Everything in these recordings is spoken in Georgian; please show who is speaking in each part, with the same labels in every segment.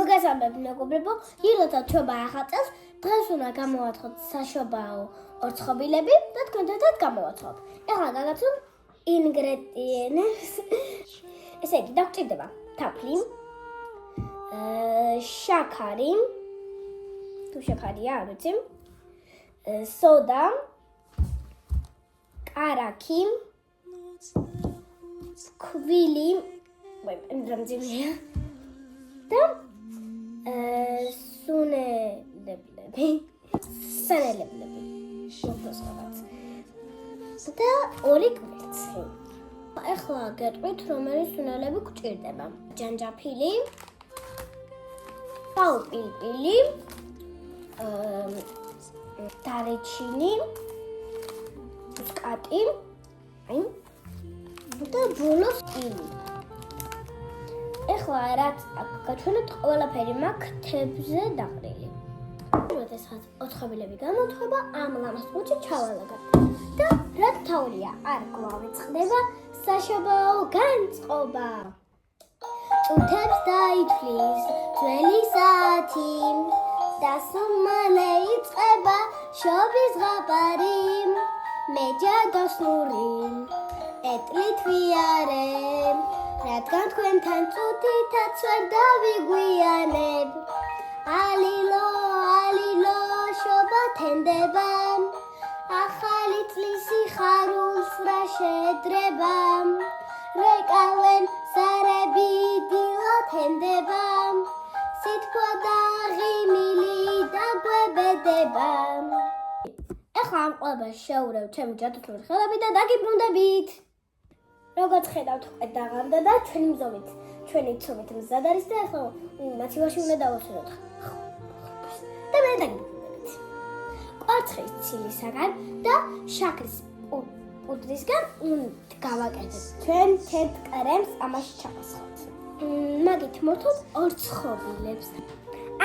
Speaker 1: მოგესალმებით მეგობრებო, იროთა ჩვევა ახალ წელს დღეს უნდა გამოვაცხოთ საშობაო ორცხობილები და თქვენთან ერთად გამოვაცხობ. ეხლა გაგაცნობ ინგრედიენტებს. ესე იგი, დაგჭირდება თაფლი, შაქარი, თუ შაქარია, არ ვიცი, სოდა, კარაქი, ქვილი, რამდენია და სუნელებლები, და ორი კვერცხი. ეხლა გეტყვით, რომელი სუნელები გვჭირდება. ჯანჯაფილი, პილპილი, დარეჩინი, მუსკატი, და ბოლოს ილი. ეხლა რაც გაჩვენებთ, ყველაფერი მაქვს თებზე დაყრილი. როდესაც ოცხობილები გამოთხოვება, ამ ლამაზ ყუთში ჩავალაგებ. და რა თაურია, არ გვავიწყდება საშობაო განწყობა. წუთებს დაითვლის ძველი საათი და სუმანე იწყება შობის ზღაპარი. მეჯადოს ნური ეტლით ვიარე, რადგან თქვენთან წუთითაც ვერ დავიგვიანებ. ალილო, ალილო, შობა თენდება, ახალი წლის სიხარულს რა შეედრება. რეკავენ ზარები დილო თენდება, სითბო და ღიმილი დაგვებედება. ეხლა ამ ყველაფერს შევურევ ჩემი ჯადოსნური ხელები და დაგიბრუნდებით. როგორც ხედავთ, უკვე დაღამდა და ჩვენი ცობით მზად არის და ეხლა მათივაში უნდა დავასრულოთ. და მე დაგიბრუნდებით. კვარცხის ცილისაგან და შაქრის პუდრისგან გავაკეთებ ჩვენ თეთრ კრემს, ამაში ჩავასხოთ. მაგით მორთოთ ორცხობილებს.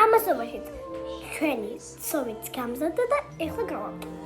Speaker 1: ამასობაში ჩვენი ცობით გამზადდა და ეხლა გავაკეთებთ.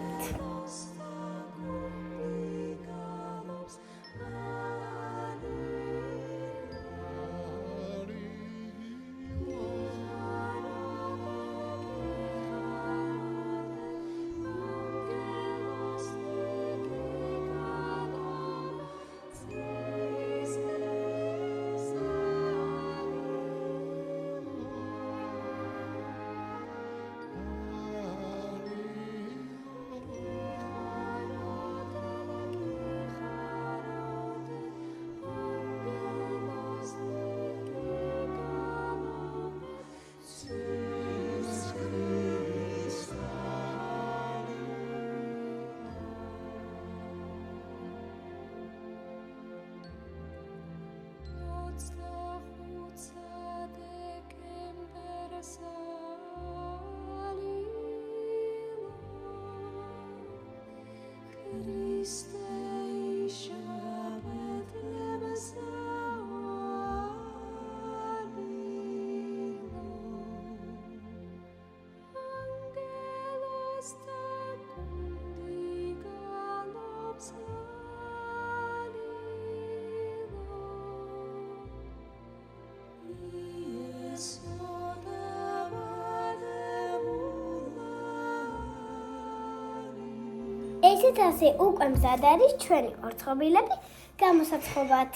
Speaker 1: ესეც ასე უკვე მზად არის ჩვენი ორცხობილები გამოსაცხობად.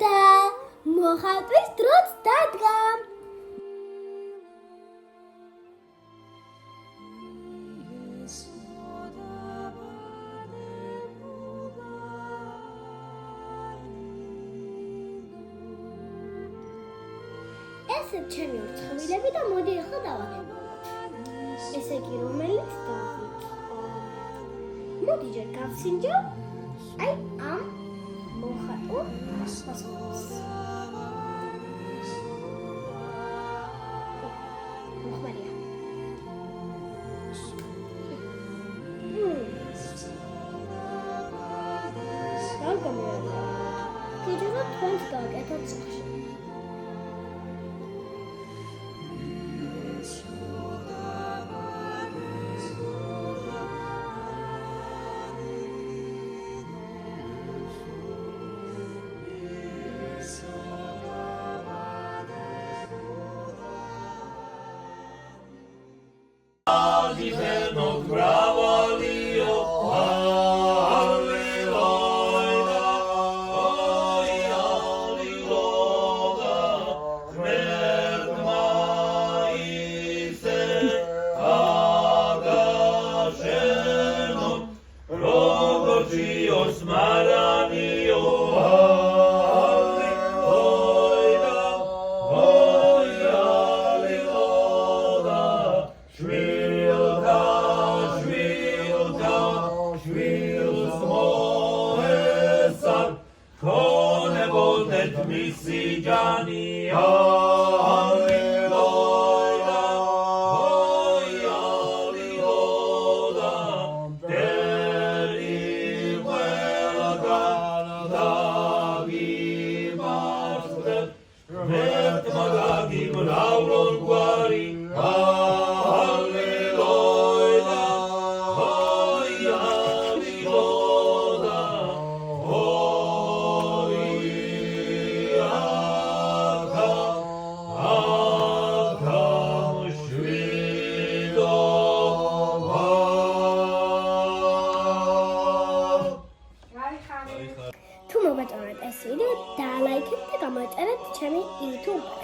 Speaker 1: და მოხატვის დროც დადგა. ესეც ჩემი ორცხობილები და მოდი ახლა დავაგებოთ. ესე იგი, რომელიც დავიწყო. მოდი ჯერ გავსინჯო. აი ამ მოხატულ ასოციაციას. მოხმარია. რა გამოიარა? კიდევ თქვენს გააკეთოთ სახში. თუ მოგაწონათ ეს ვიდეო, დალაიქეთ და გამოიწერეთ ჩემი YouTube